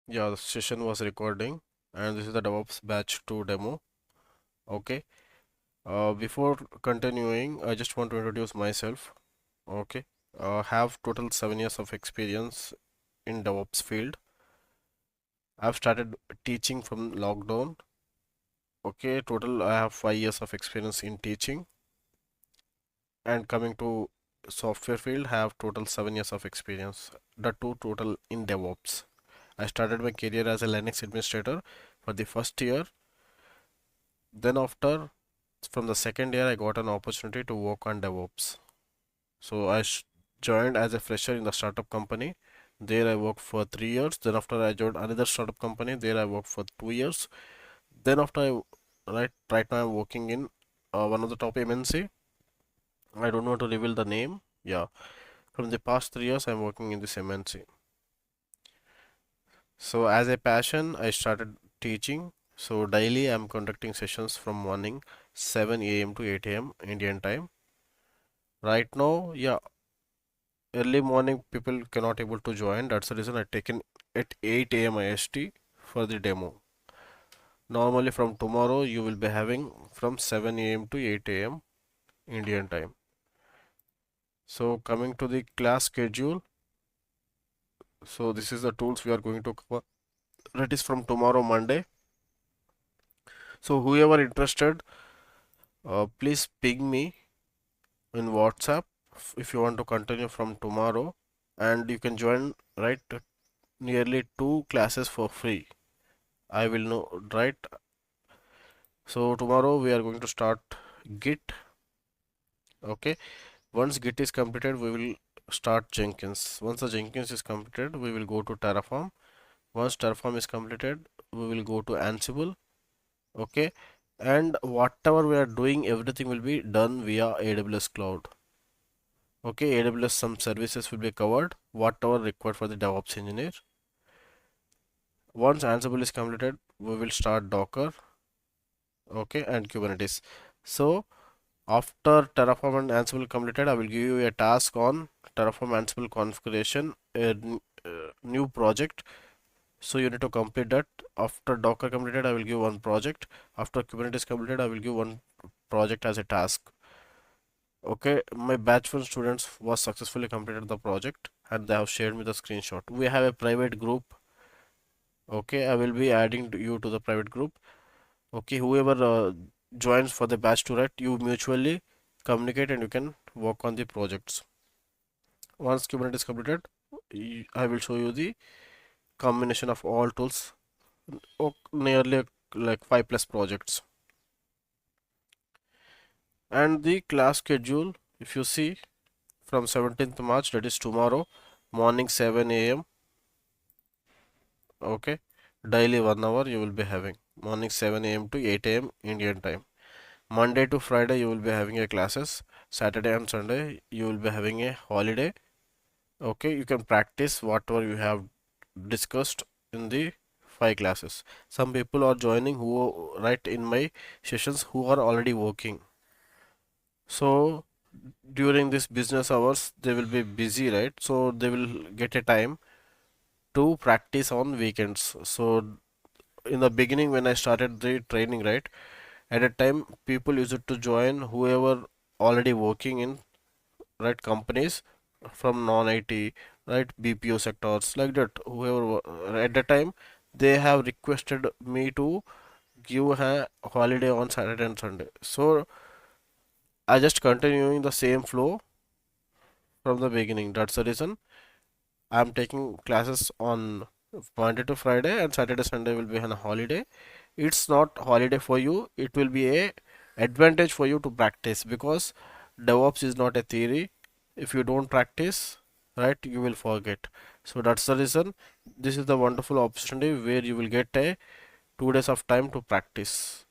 Yeah, the session was recording, and this is the DevOps batch 2 demo. Okay. Before continuing, I just want to introduce myself. Okay. Have total 7 years of experience in DevOps field. I've started teaching from lockdown. Okay. Total, I have 5 years of experience in teaching. And coming to software field, have total 7 years of experience. The two total in DevOps. I started my career as a Linux administrator for the first year. Then after from the second year, I got an opportunity to work on DevOps. So I joined as a fresher in the startup company. There I worked for 3 years. Then after I joined another startup company. There I worked for 2 years. Then after right now I'm working in one of the top MNC. I don't want to reveal the name. Yeah, from the past 3 years I'm working in this MNC. So as a passion, I started teaching. So daily I'm conducting sessions from morning 7 a.m. to 8 a.m. Indian time. Right now, yeah, early morning people cannot able to join. That's the reason I taken at 8 a.m. IST for the demo. Normally from tomorrow you will be having from 7 a.m. to 8 a.m. Indian time. So coming to the class schedule. So this is the tools we are going to cover. That is from tomorrow Monday. So whoever interested, please ping me in WhatsApp if you want to continue from tomorrow, and you can join right nearly two classes for free. I will know, right? So tomorrow we are going to start Git. Okay. Once Git is completed, we will start Jenkins. Once the Jenkins is completed, we will go to Terraform. Once Terraform is completed, we will go to Ansible. Okay. And whatever we are doing, everything will be done via AWS Cloud. Okay. AWS some services will be covered, whatever required for the DevOps engineer. Once Ansible is completed, we will start Docker. Okay. And Kubernetes. So after Terraform and Ansible completed, I will give you a task on Terraform Ansible configuration, new project. So you need to complete that. After Docker completed, I will give one project. After Kubernetes completed, I will give one project as a task. Okay, my batch one students was successfully completed the project and they have shared me the screenshot. We have a private group. Okay, I will be adding you to the private group. Okay, whoever joins for the batch to right, you mutually communicate and you can work on the projects. Once Kubernetes is completed, I will show you the combination of all tools, nearly like 5 plus projects. And the class schedule, if you see from 17th March, that is tomorrow, morning 7 a.m. Okay, daily 1 hour you will be having morning 7 a.m. to 8 a.m. Indian time. Monday to Friday you will be having a classes. Saturday and Sunday you will be having a holiday. Okay, you can practice whatever you have discussed in the 5 classes. Some people are joining who right in my sessions who are already working. So during this business hours they will be busy, right? So they will get a time to practice on weekends. So in the beginning when I started the training, right, at a time people used to join whoever already working in right companies from non-IT, right, BPO sectors like that. Whoever at the time they have requested me to give a holiday on Saturday and Sunday. So I just continuing the same flow from the beginning. That's the reason I'm taking classes on Monday to Friday and Saturday Sunday will be on a holiday. It's not holiday for you. It will be a advantage for you to practice because DevOps is not a theory. If you don't practice, right, you will forget. So that's the reason this is the wonderful opportunity where you will get a 2 days of time to practice.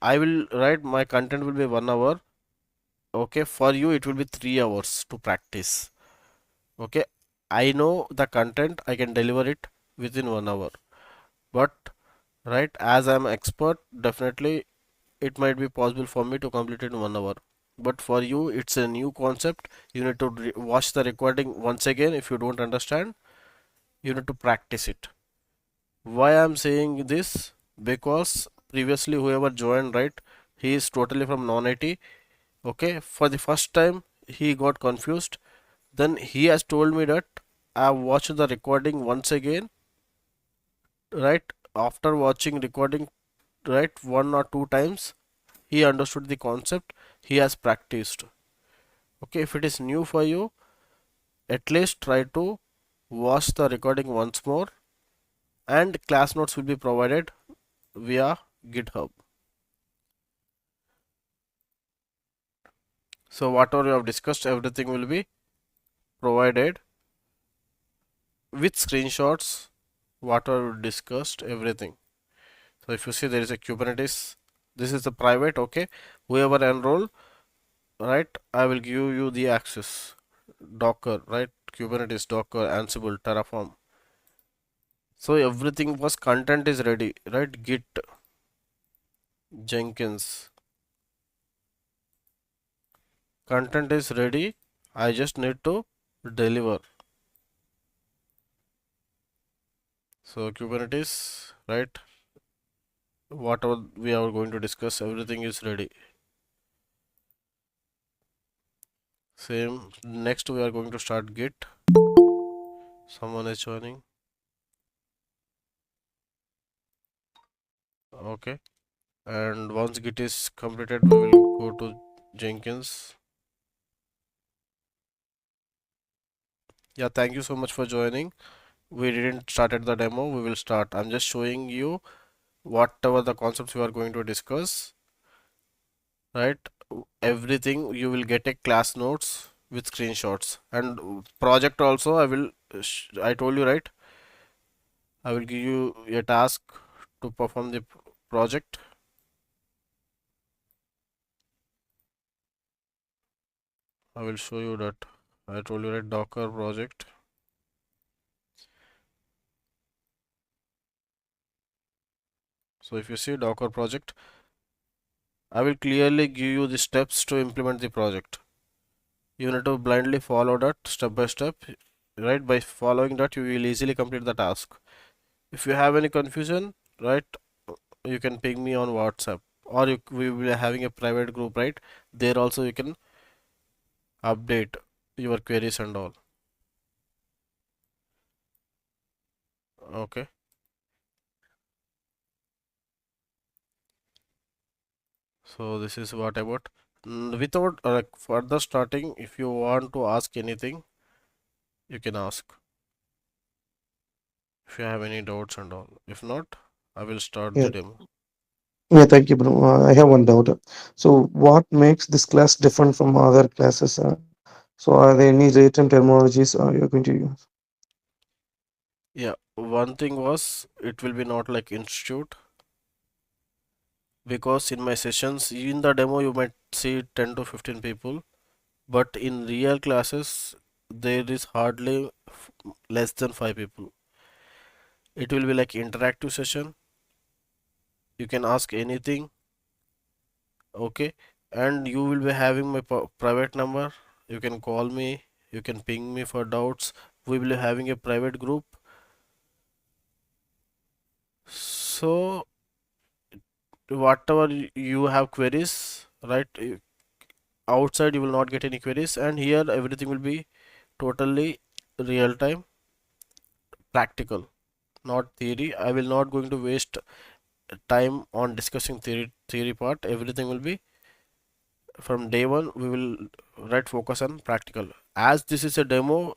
I will write my content will be 1 hour. Okay, for you it will be 3 hours to practice. Okay, I know the content, I can deliver it within 1 hour. But right, as I'm expert, definitely it might be possible for me to complete it in 1 hour. But for you, it's a new concept. You need to watch the recording once again if you don't understand. You need to practice it. Why I'm saying this? Because previously whoever joined, right, he is totally from non-IT. Okay, for the first time he got confused. Then he has told me that I watched the recording once again, right? After watching recording, right, one or two times, he understood the concept. He has practiced. Okay, if it is new for you, at least try to watch the recording once more, and class notes will be provided via GitHub. So whatever you have discussed, everything will be provided with screenshots, whatever we discussed, everything. So if you see, there is a Kubernetes, this is the private. Okay, whoever enroll, right, I will give you the access. Docker, right, Kubernetes, Docker, Ansible, Terraform. So everything was, content is ready, right? Git, Jenkins, content is ready. I just need to deliver. So Kubernetes, right, whatever we are going to discuss, everything is ready. Same. Next we are going to start Git. Someone is joining. Okay. And once Git is completed, we will go to Jenkins. Yeah, thank you so much for joining. We didn't started the demo. We will start. I'm just showing you whatever the concepts we are going to discuss, right? Everything you will get a class notes with screenshots and project also. I told you, right? I will give you a task to perform the project. I will show you that. I told you, right, Docker project. So if you see Docker project, I will clearly give you the steps to implement the project. You need to blindly follow that step by step, right? By following that, you will easily complete the task. If you have any confusion, right, you can ping me on WhatsApp, or we will be having a private group, right? There also you can update your queries and all. Okay. So this is what about. Without further starting, if you want to ask anything, you can ask. If you have any doubts and all. If not, I will start Yeah, the demo. yeah, thank you, bro. I have one doubt. So, what makes this class different from other classes? So, are there any written terminologies you're going to use? Yeah, one thing was it will be not like institute, because in my sessions in the demo you might see 10 to 15 people, but in real classes there is hardly less than 5 people. It will be like interactive session. You can ask anything, okay? And you will be having my private number. You can call me, you can ping me for doubts. We will be having a private group. So whatever you have queries, right, outside you will not get any queries, and here everything will be totally real time, practical, not theory. I will not going to waste time on discussing theory part. Everything will be from day one. We will, right, focus on practical. As this is a demo,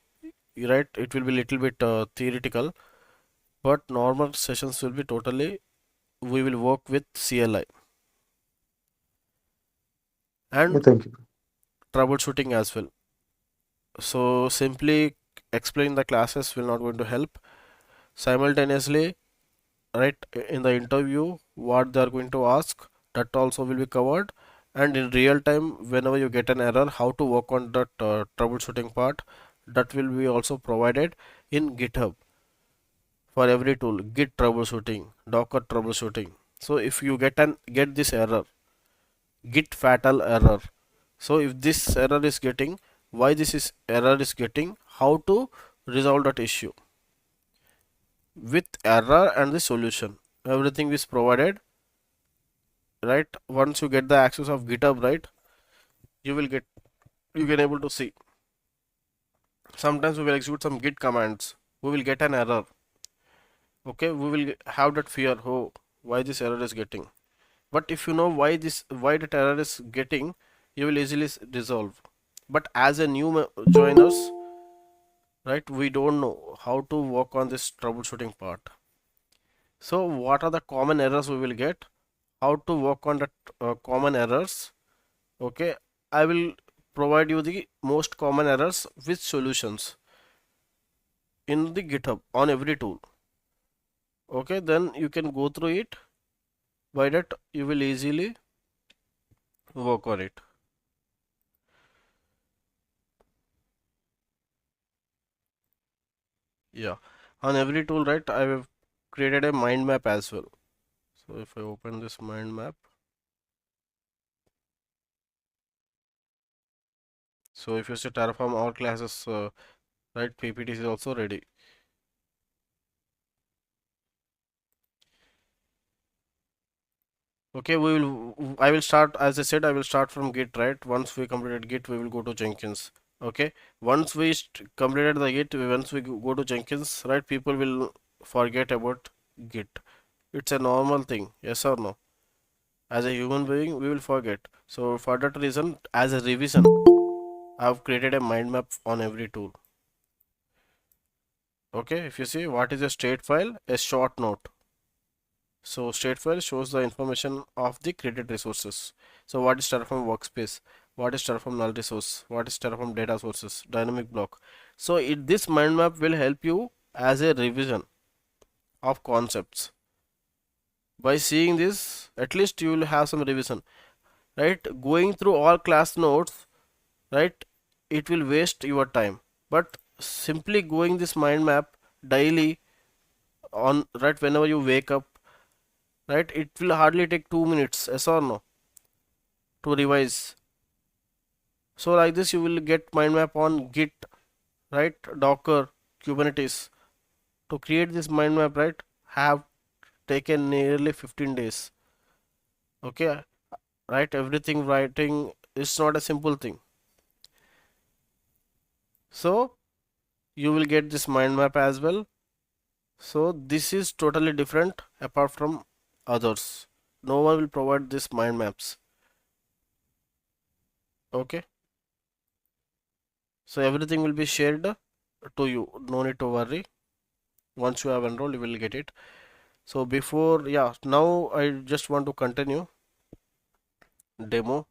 right, it will be little bit theoretical, but normal sessions will be totally, we will work with CLI Yeah, and thank you. troubleshooting as well. So simply explain the classes will not going to help. Simultaneously, right, in the interview what they are going to ask, that also will be covered, and in real time whenever you get an error, how to work on that troubleshooting part, that will be also provided in GitHub. For every tool, Git troubleshooting, Docker troubleshooting. So if you get this error, Git fatal error, so if this error is getting, why this is error is getting, how to resolve that issue, with error and the solution. Everything is provided, right? Once you get the access of GitHub, right, you will get, you can able to see. Sometimes we will execute some git commands, we will get an error. Okay, we will have that fear, oh, why this error is getting. But if you know why that error is getting, you will easily resolve. But as a new joiners, right, we don't know how to work on this troubleshooting part. So what are the common errors we will get, how to work on that common errors. Okay, I will provide you the most common errors with solutions in the GitHub on every tool. Okay, then you can go through it. By that you will easily work on it. Yeah, on every tool, right, I have created a mind map as well. So if I open this mind map, so if you say Terraform all classes, right, PPT is also ready. Okay, I will start, as I said, I will start from Git, right? Once we completed Git, we will go to Jenkins. Okay, once we completed the Git, once we go to Jenkins, right, people will forget about Git. It's a normal thing, yes or no? As a human being, we will forget. So for that reason, as a revision, I have created a mind map on every tool. Okay, if you see what is a state file, a short note. So state file shows the information of the created resources. So what is Terraform workspace? What is Terraform null resource? What is Terraform data sources? Dynamic block. So this mind map will help you as a revision of concepts. By seeing this, at least you will have some revision, right? Going through all class notes, right? It will waste your time. But simply going this mind map daily on, right, whenever you wake up, right, it will hardly take 2 minutes, yes or no, to revise. So like this you will get mind map on Git, right, Docker, Kubernetes. To create this mind map, right, have taken nearly 15 days. Okay, right, everything writing is not a simple thing. So you will get this mind map as well. So this is totally different apart from others. No one will provide this mind maps. Okay, so everything will be shared to you. No need to worry. Once you have enrolled, you will get it. So before, yeah, now I just want to continue demo.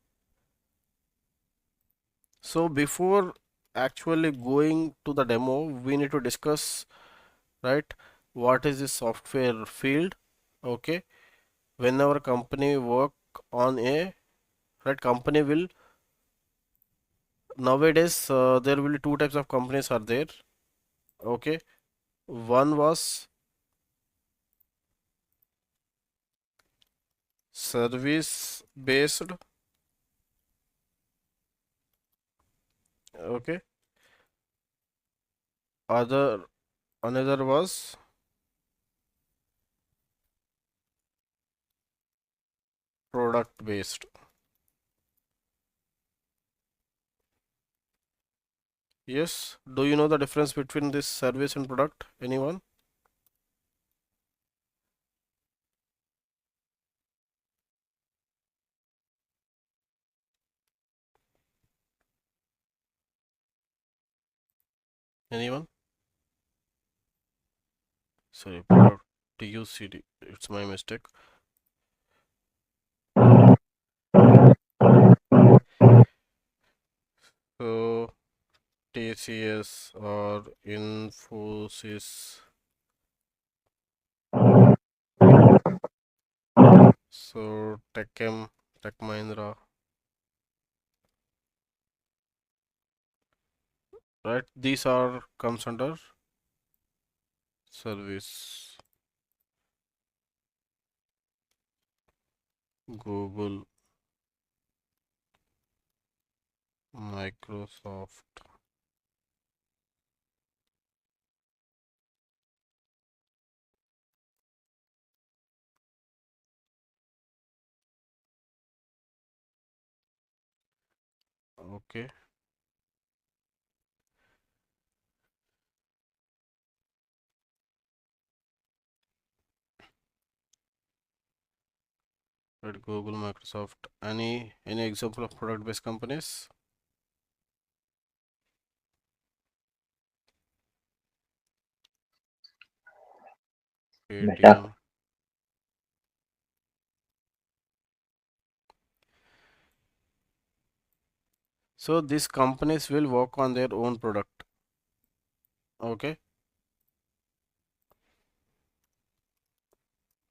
So before actually going to the demo, we need to discuss, right, what is the software field. Okay, when our company work on a, right, company will, nowadays there will be two types of companies are there. Okay, one was service based. Okay, other, another was product based. Yes, do you know the difference between this service and product? Anyone? Anyone? Sorry, product, TUCD. It's my mistake. So TCS or Infosys. So Techem, Tech Mahindra. Right? These are comes under service. Google, Microsoft. Okay, right, Google, Microsoft. Any example of product-based companies? Meta. Paytm. So these companies will work on their own product. Okay,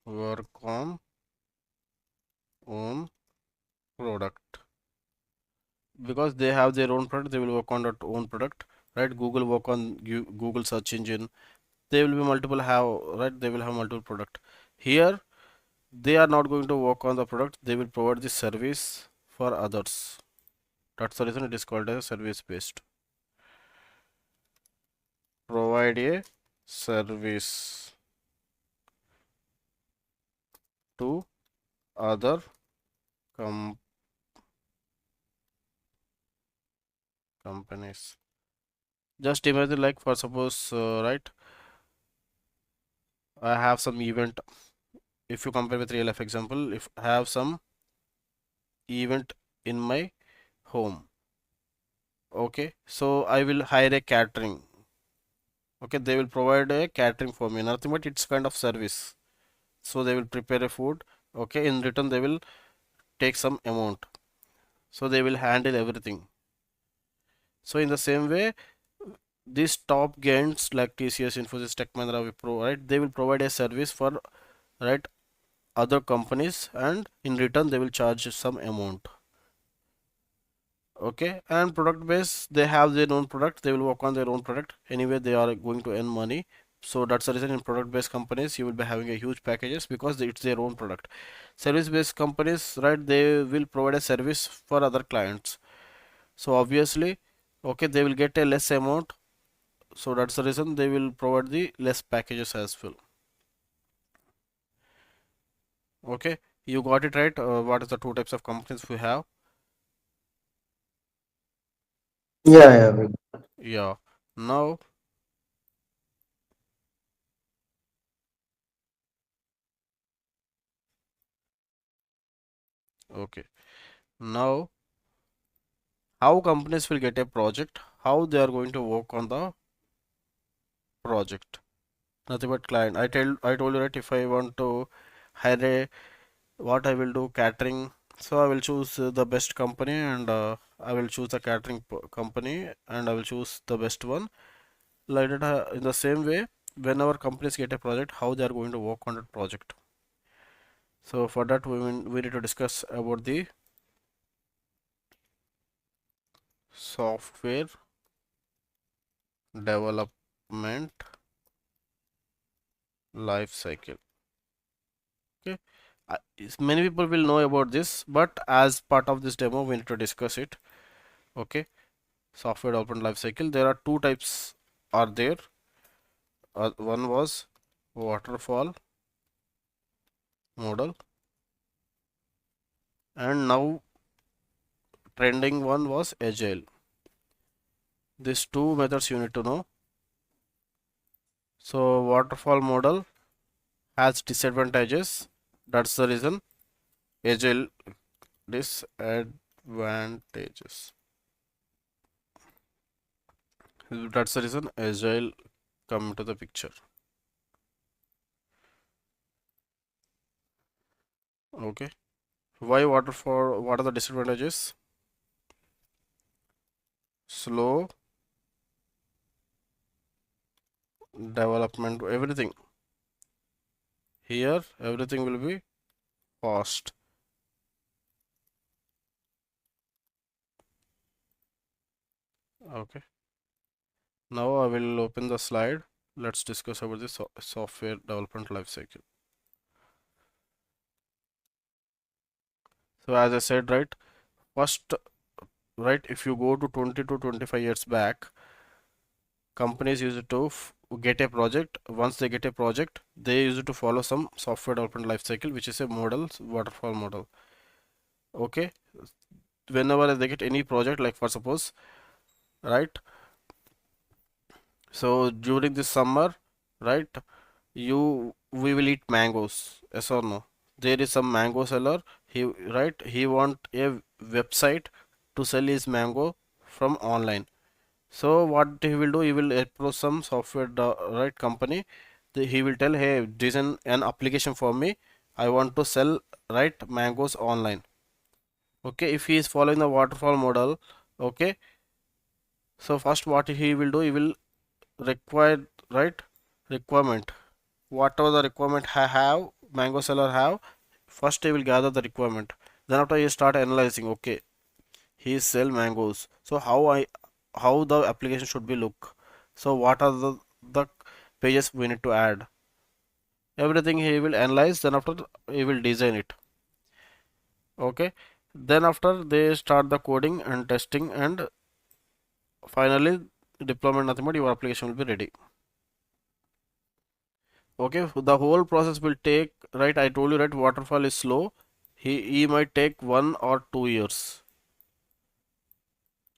work on own product because they have their own product. They will work on that own product, right? Google work on Google search engine. They will be multiple have right. They will have multiple product. Here they are not going to work on the product. They will provide the service for others. That's the reason it is called as service based. Provide a service to other com companies. Just imagine like for suppose right, I have some event. If you compare with real life example, if I have some event in my home, okay, so I will hire a catering. Okay, they will provide a catering for me, nothing but it's kind of service. So they will prepare a food. Okay, in return they will take some amount. So they will handle everything. So in the same way, these top giants like TCS, Infosys, Tech Mahindra, Wipro, right? They will provide a service for right other companies, and in return they will charge some amount. Okay, and product base, they have their own product. They will work on their own product. Anyway, they are going to earn money. So that's the reason in product based companies you will be having a huge packages because it's their own product. Service based companies, right? They will provide a service for other clients. So obviously, okay, they will get a less amount. So that's the reason they will provide the less packages as well. Okay, you got it right. What is the two types of companies we have? Yeah, yeah. Yeah. Now, okay. Now, how companies will get a project? How they are going to work on the project? Nothing but client. I told you right. If I want to hire a what I will do catering. So I will choose the best company and I will choose the catering company and I will choose the best one. Like that, in the same way, whenever companies get a project, how they are going to work on that project. So for that, we need to discuss about the software development life cycle. Okay, many people will know about this, but as part of this demo, we need to discuss it. Okay, software development life cycle. There are two types are there. One was waterfall model, and now trending one was agile. These two methods you need to know. So waterfall model has disadvantages. That's the reason agile disadvantages. That's the reason agile come into the picture. Okay. Why waterfall? What are the disadvantages? Slow development. Everything here. Everything will be fast. Okay. Now I will open the slide. Let's discuss about the software development lifecycle. So as I said, right, first, right, if you go to 20 to 25 years back, companies used to get a project. Once they get a project, they used to follow some software development lifecycle, which is a model, waterfall model. Okay. whenever they get any project, like for suppose, right? So during this summer, right, we will eat mangoes, yes or no? There is some mango seller, he right, he want a website to sell his mango from online. So what he will do, he will approach some software right company. He will tell, hey, design an application for me. I want to sell right mangoes online. Okay, if he is following the waterfall model, okay. So first what he will do, he will require right requirement. Whatever the requirement I have, mango seller have, first he will gather the requirement. Then after he start analyzing, okay, he sell mangoes. So how the application should be look. So what are the pages we need to add? Everything he will analyze, then after he will design it. Okay. Then after they start the coding and testing and finally deployment, nothing but your application will be ready. Okay, the whole process will take, right, I told you, right, waterfall is slow. He might take 1 or 2 years.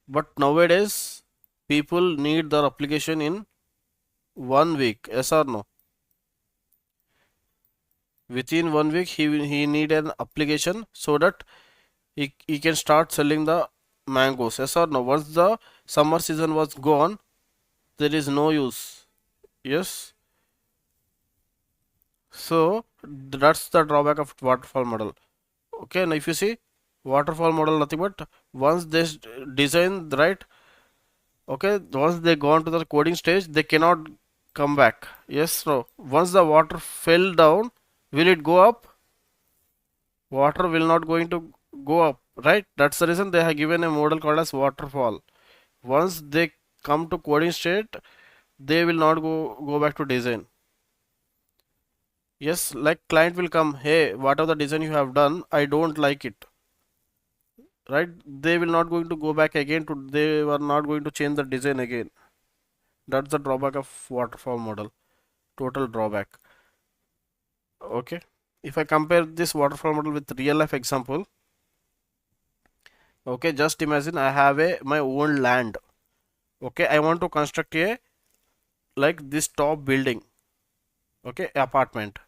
But nowadays people need their application in 1 week, yes or no? Within 1 week he need an application so that he can start selling the mangoes, yes or no? Once the summer season was gone, there is no use. Yes. So that's the drawback of waterfall model. Okay, now if you see waterfall model, nothing but once they design right, okay, once they go on to the coding stage, they cannot come back. Yes, no. Once the water fell down, will it go up? Water will not going to go up, right? That's the reason they have given a model called as waterfall. Once they come to coding state, they will not go back to design. Yes, like client will come, hey, whatever the design you have done, I don't like it, right? They will not going to go back again to, they were not going to change the design again. That's the drawback of waterfall model, total drawback. Okay, if I compare this waterfall model with real life example, okay, just imagine I have a my own land. Okay, I want to construct a like this top building, okay, apartment.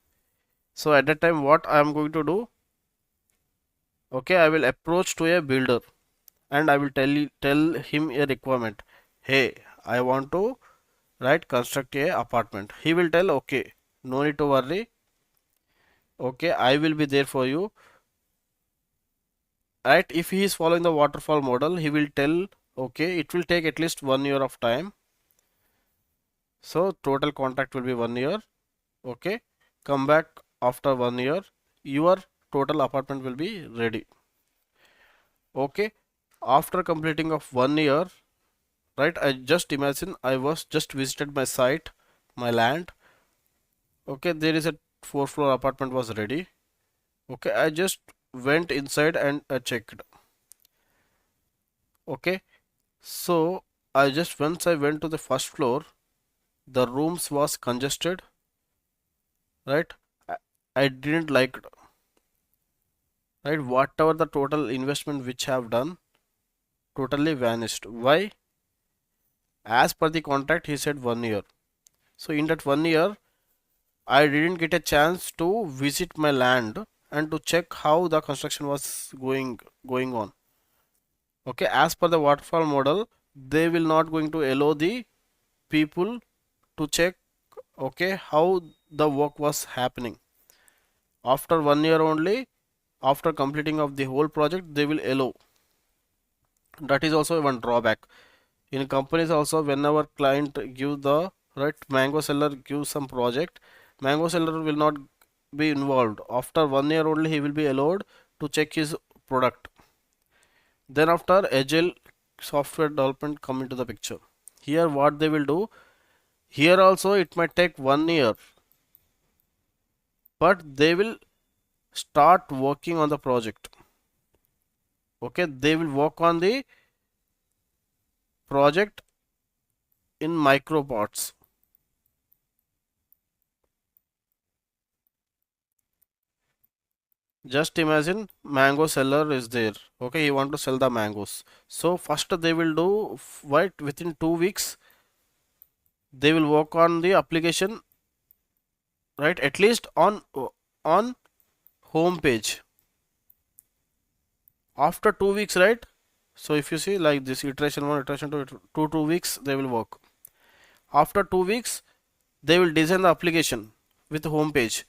So at that time what I am going to do, okay, I will approach to a builder and I will tell him a requirement. Hey, I want to right construct a apartment. He will tell, okay, no need to worry, okay, I will be there for you, right? If he is following the waterfall model, he will tell, okay, it will take at least 1 year of time. So total contract will be 1 year. Okay, come back after 1 year, your total apartment will be ready. Okay, after completing of 1 year, right, I just imagine I was just visited my site, my land. Okay, there is a 4 floor apartment was ready. Okay, I just went inside and checked. Okay, so I just once I went to the first floor, the rooms was congested, right? I, I didn't like it, right? Whatever the total investment which I have done totally vanished. Why? As per the contract, he said 1 year. So in that 1 year, I didn't get a chance to visit my land and to check how the construction was going on. Okay, as per the waterfall model, they will not going to allow the people to check, okay, how the work was happening. After 1 year only, after completing of the whole project, they will allow. That is also one drawback. In companies also, whenever client give the right mango seller give some project, mango seller will not be involved. After 1 year only, he will be allowed to check his product. Then after agile software development come into the picture. Here what they will do, here also it might take 1 year, but they will start working on the project. Okay, they will work on the project in micro parts. Just imagine mango seller is there. Okay, he want to sell the mangoes. So first they will do right within 2 weeks. They will work on the application, right? At least on home page. After 2 weeks, right? So if you see like this iteration 1, iteration 2, 2 weeks they will work. After 2 weeks, they will design the application with the home page.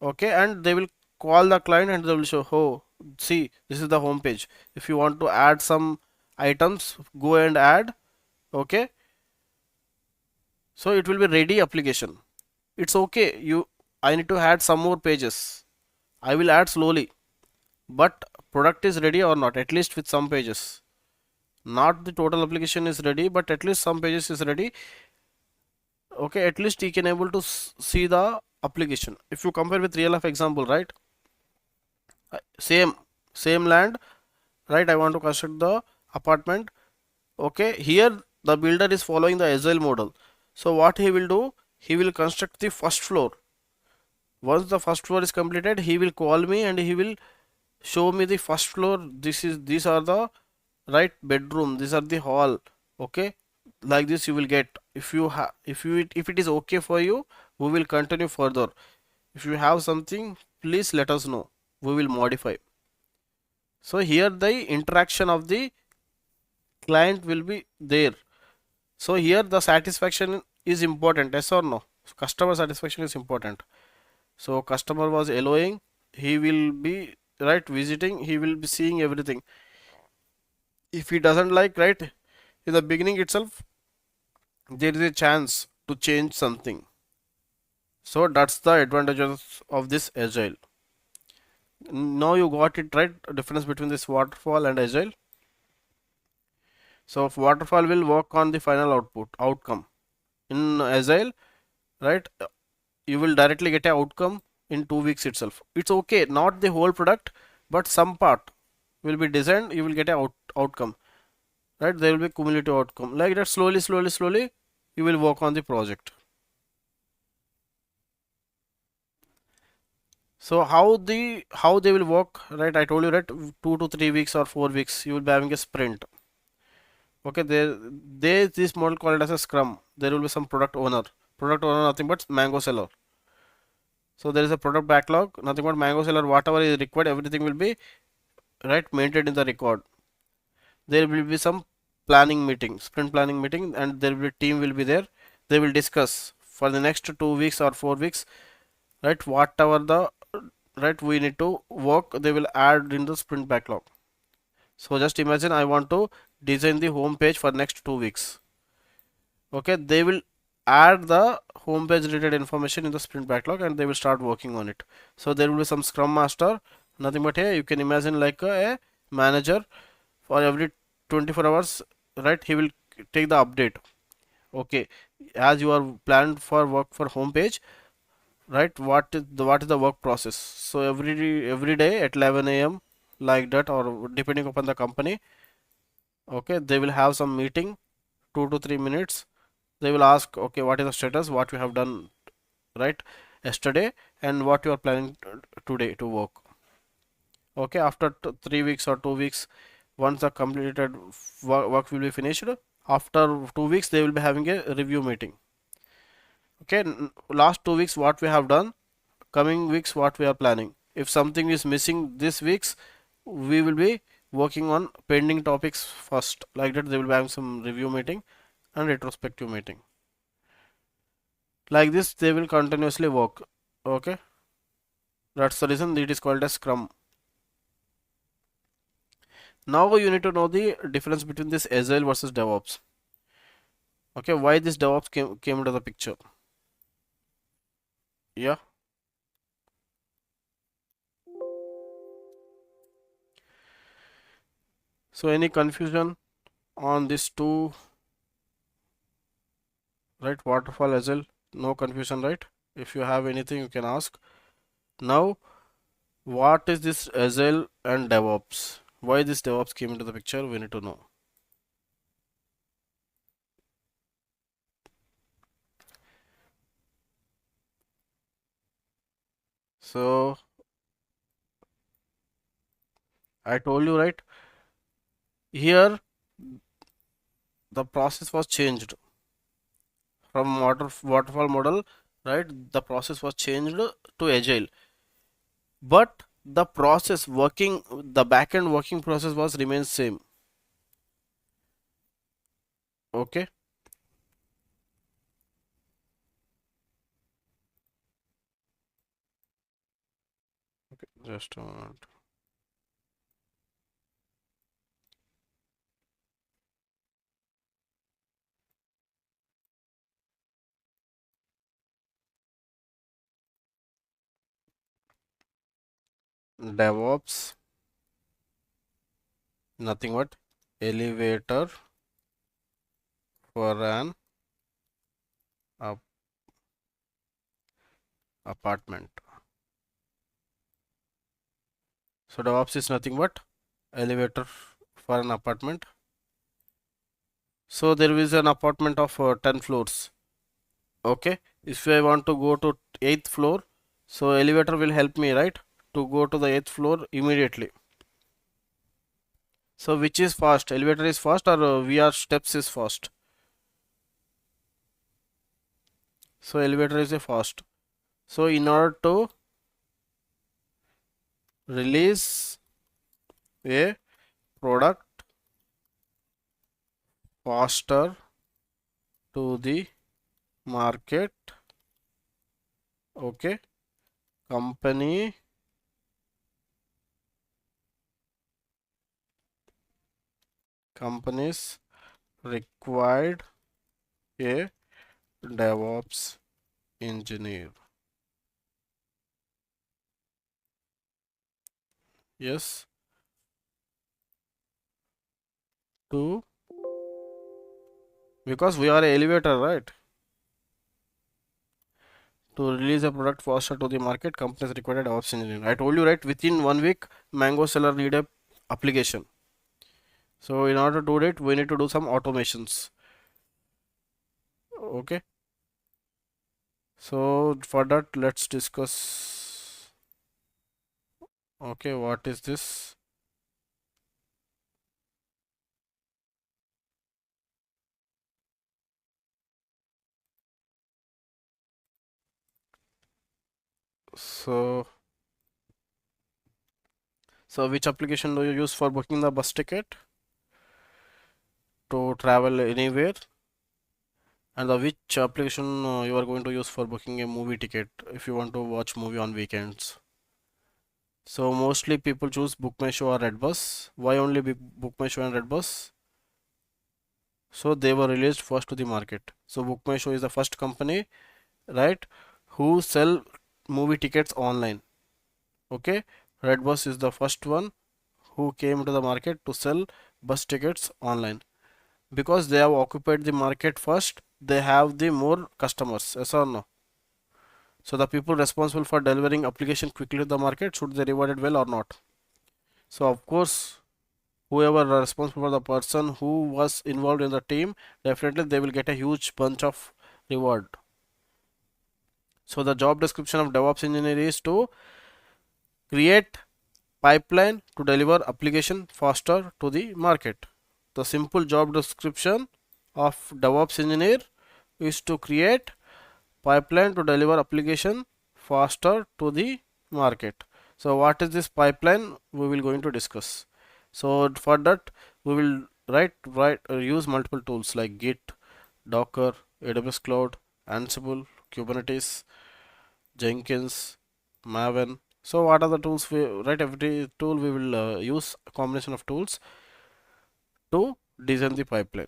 Okay, and they will call the client and they will show, oh, see, this is the home page. If you want to add some items, go and add. Okay, so it will be ready application. It's okay. I need to add some more pages. I will add slowly, but product is ready or not, at least with some pages. Not the total application is ready, but at least some pages is ready. Okay, at least he can able to see the application. If you compare with real life example, right? Same land, right? I want to construct the apartment. Okay, here the builder is following the agile model. So what he will do, he will construct the first floor. Once the first floor is completed, he will call me and he will show me the first floor. These are the right bedroom, these are the hall. Okay, like this you will get. If it is okay for you, we will continue further. If you have something, please let us know, we will modify. So here the interaction of the client will be there. So here the satisfaction is important, yes or no? Customer satisfaction is important. So customer was allowing, he will be right visiting, he will be seeing everything. If he doesn't like, right, in the beginning itself, there is a chance to change something. So that's the advantages of this agile. Now you got it, right? Difference between this waterfall and agile. So waterfall will work on the final outcome. In agile, right, you will directly get a outcome in 2 weeks itself. It's okay, not the whole product, but some part will be designed, you will get a outcome, right? There will be cumulative outcome. Like that, slowly you will work on the project. So how they will work, right? I told you, right, 2 to 3 weeks or 4 weeks you will be having a sprint. Okay, there this model called as a scrum. There will be some product owner nothing but mango seller. So there is a product backlog, nothing but mango seller. Whatever is required, everything will be right maintained in the record. There will be some planning meeting, sprint planning meeting, and there will be team will be there. They will discuss for the next 2 weeks or 4 weeks, right? Whatever the right we need to work, they will add in the sprint backlog. So just imagine I want to design the home page for next 2 weeks. Okay, they will add the home page related information in the sprint backlog and they will start working on it. So there will be some scrum master, nothing but here you can imagine like a manager. For every 24 hours, right, he will take the update. Okay, as you are planned for work for home page, right, what is the work process. So every day at 11 a.m. like that, or depending upon the company, okay, they will have some meeting, 2 to 3 minutes. They will ask, okay, what is the status, what you have done, right, yesterday, and what you are planning today to work. Okay, after 3 weeks or 2 weeks, once the completed work will be finished, after 2 weeks they will be having a review meeting. Okay, last 2 weeks what we have done, coming weeks what we are planning. If something is missing this weeks, we will be working on pending topics first. Like that, they will be having some review meeting and retrospective meeting. Like this, they will continuously work. Okay, that's the reason it is called as Scrum. Now you need to know the difference between this Agile versus DevOps. Okay, why this DevOps came into the picture? Yeah. So any confusion on these two, right? Waterfall Agile, no confusion, right? If you have anything, you can ask. Now, what is this Agile and DevOps? Why this DevOps came into the picture? We need to know. So I told you, right? Here the process was changed from waterfall model, right? The process was changed to agile, but the process working, the backend working process was remains same. Okay, just a moment. DevOps, nothing but elevator for an ap- apartment. So DevOps is nothing but elevator for an apartment. So there is an apartment of 10 floors. Okay, if I want to go to 8th floor, so elevator will help me, right, to go to the 8th floor immediately. So which is fast, elevator is fast or VR steps is fast? So elevator is a fast. So in order to release a product faster to the market, okay, company companies required a DevOps engineer. Yes, to, because we are a elevator, right? To release a product faster to the market, companies required a DevOps engineer. I told you, right? Within 1 week, Mango seller need a application. So in order to do it, we need to do some automations. Okay. So for that, let's discuss. Okay, what is this? So, which application do you use for booking the bus ticket to travel anywhere? And the which application you are going to use for booking a movie ticket if you want to watch movie on weekends? So mostly people choose Book My Show or Redbus. Why only Book My Show and Redbus? So they were released first to the market. So Book My Show is the first company, right, who sell movie tickets online. Okay, Redbus is the first one who came to the market to sell bus tickets online. Because they have occupied the market first, they have the more customers. Yes or no? So the people responsible for delivering application quickly to the market, should they rewarded well or not? So of course, whoever are responsible for the person who was involved in the team, definitely they will get a huge bunch of reward. So the job description of DevOps engineer is to create pipeline to deliver application faster to the market. The simple job description of DevOps engineer is to create pipeline to deliver application faster to the market. So what is this pipeline? We will going to discuss. So for that we will use multiple tools like Git, Docker, AWS Cloud, Ansible, Kubernetes, Jenkins, Maven. So what are the tools we write? Every tool we will use a combination of tools to design the pipeline.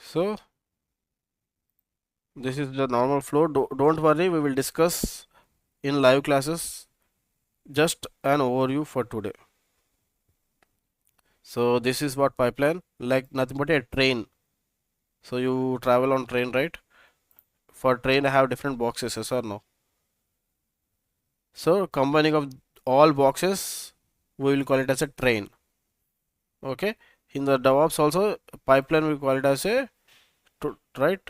So this is the normal flow. Don't worry, we will discuss in live classes. Just an overview for today. So this is what pipeline, like nothing but a train. So you travel on train, right? For train I have different boxes, yes or no? So combining of all boxes, we will call it as a train. Okay. In the DevOps also, pipeline we call it as a right,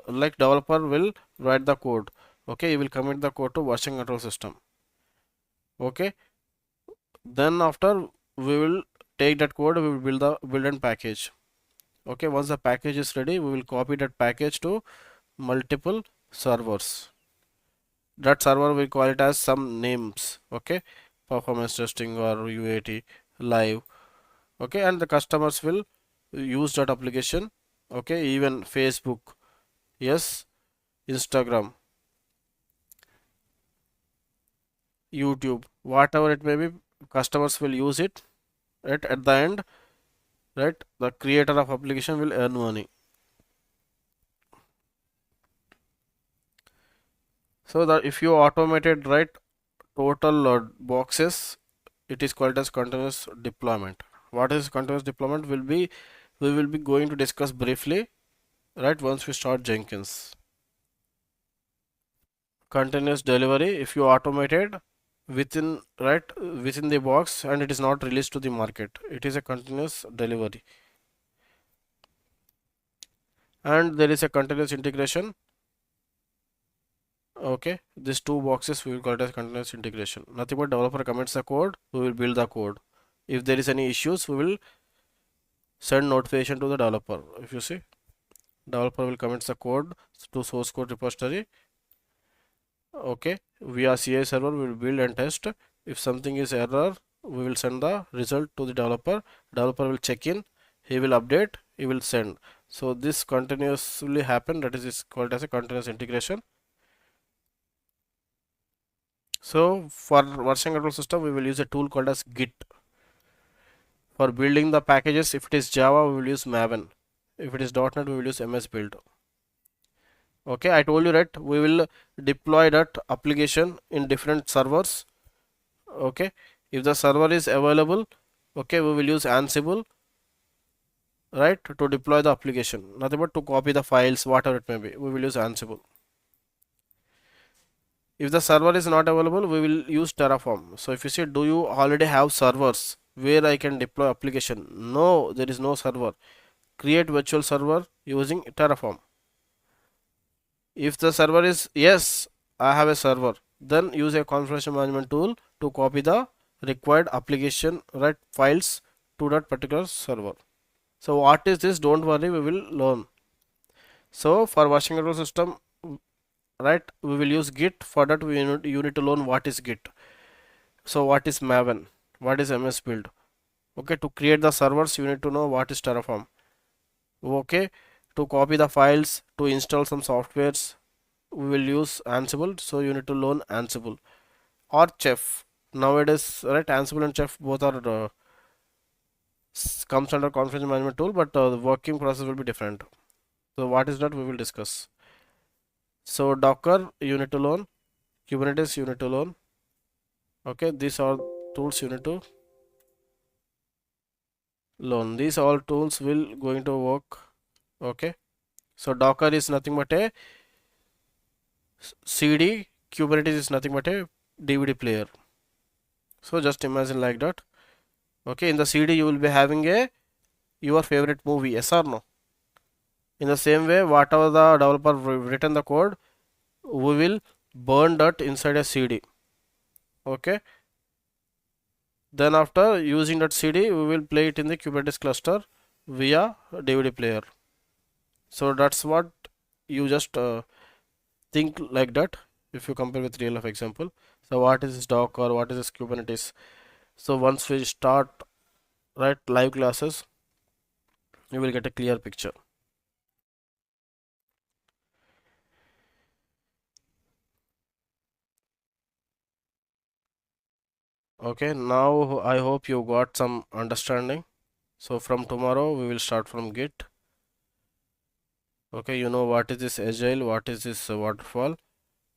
like developer will write the code. Okay, you will commit the code to version control system. Okay, then after we will take that code, we will build a package. Okay, once the package is ready, we will copy that package to multiple servers. That server we call it as some names. Okay, performance testing or UAT live. Okay, and the customers will use that application. Okay, even Facebook, yes, Instagram, YouTube, whatever it may be, customers will use it. Right at the end, right, the creator of application will earn money. So that if you automated, right, total boxes, it is called as continuous deployment. What is continuous deployment will be, we will be going to discuss briefly, right, once we start Jenkins. Continuous delivery, if you automated within, right, within the box and it is not released to the market, it is a continuous delivery. And there is a continuous integration. Okay, these two boxes we will call it as continuous integration. Nothing but developer commits the code, we will build the code. If there is any issues, we will send notification to the developer. If you see, developer will commit the code to source code repository. Okay, via CI server we will build and test. If something is error, we will send the result to the developer. Developer will check in, he will update, he will send. So this continuously happen, that is called as a continuous integration. So for version control system, we will use a tool called as Git. For building the packages, if it is Java, we will use Maven. If it is .NET, we will use MS Build. Okay, I told you that we will deploy that application in different servers. Okay, if the server is available, okay, we will use Ansible, right, to deploy the application. Nothing but to copy the files, whatever it may be, we will use Ansible. If the server is not available, we will use Terraform. So if you say, do you already have servers where I can deploy application? No, there is no server. Create virtual server using Terraform. If the server is yes, I have a server, then use a configuration management tool to copy the required application, right, files to that particular server. So what is this? Don't worry, we will learn. So for version control system, right, we will use Git. For that you need to learn what is Git. So what is Maven? What is MS Build? Okay, to create the servers, you need to know what is Terraform. Okay, to copy the files, to install some softwares, we will use Ansible. So you need to learn Ansible or Chef. Nowadays, right, Ansible and Chef both are comes under configuration management tool, but the working process will be different. So what is that we will discuss. So Docker you need to learn, Kubernetes you need to learn. Okay, these are tools you need to learn. These all tools will going to work. Okay, so Docker is nothing but a CD, Kubernetes is nothing but a DVD player. So just imagine like that. Okay, in the CD you will be having a your favorite movie, yes or no? In the same way, whatever the developer written the code, we will burn that inside a CD. Okay, then after using that CD, we will play it in the Kubernetes cluster via DVD player. So that's what you just think like that. If you compare with real life example, so what is this Docker, what is this Kubernetes? So once we start, right, live classes, you will get a clear picture. Okay, now I hope you got some understanding. So from tomorrow we will start from Git. Okay, you know what is this agile, what is this waterfall,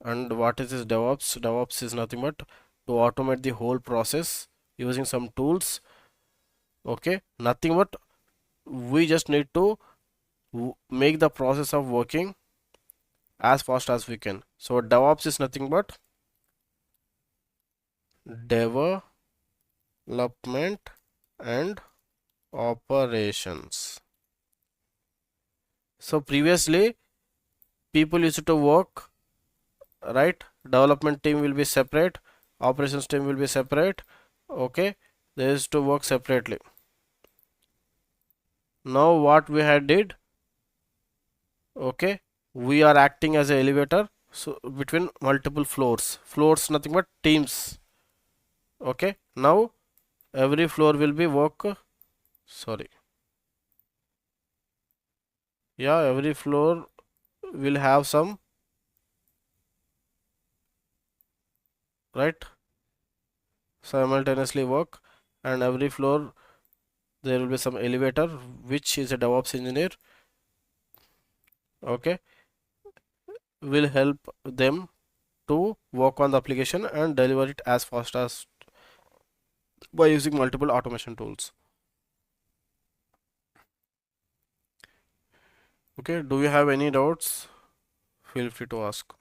and what is this DevOps. DevOps is nothing but to automate the whole process using some tools. Okay, nothing but we just need to make the process of working as fast as we can. So DevOps is nothing but development and operations. So previously people used to work, right? Development team will be separate, operations team will be separate. Okay, they used to work separately. Now what we had did, okay, we are acting as an elevator, so between multiple floors nothing but teams. Okay, now every floor will be work, sorry, yeah, every floor will have some, right, simultaneously work, and every floor there will be some elevator which is a DevOps engineer, okay, will help them to work on the application and deliver it as fast as by using multiple automation tools. Okay, do you have any doubts? Feel free to ask.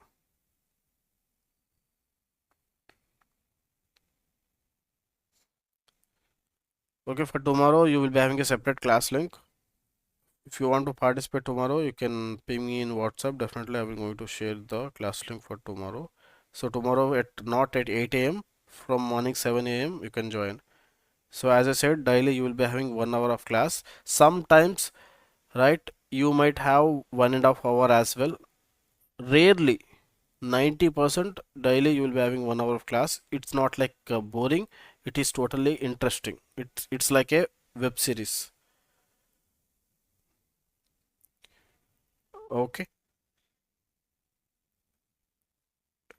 Okay, for tomorrow you will be having a separate class link. If you want to participate tomorrow, you can ping me in WhatsApp. Definitely, I will going to share the class link for tomorrow. So tomorrow at not at 8 a.m. from morning 7 a.m. you can join. So as I said, daily you will be having 1 hour of class. Sometimes, right, you might have 1.5 hour as well. Rarely, 90% daily you will be having 1 hour of class. It's not like boring. It is totally interesting. It's like a web series. Okay.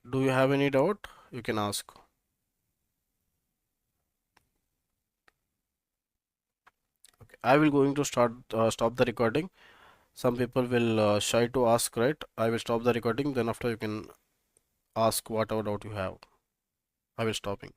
Do you have any doubt? You can ask. Okay. I will going to stop the recording. Some people will shy to ask, right? I will stop the recording. Then after you can ask whatever doubt you have. I will stopping.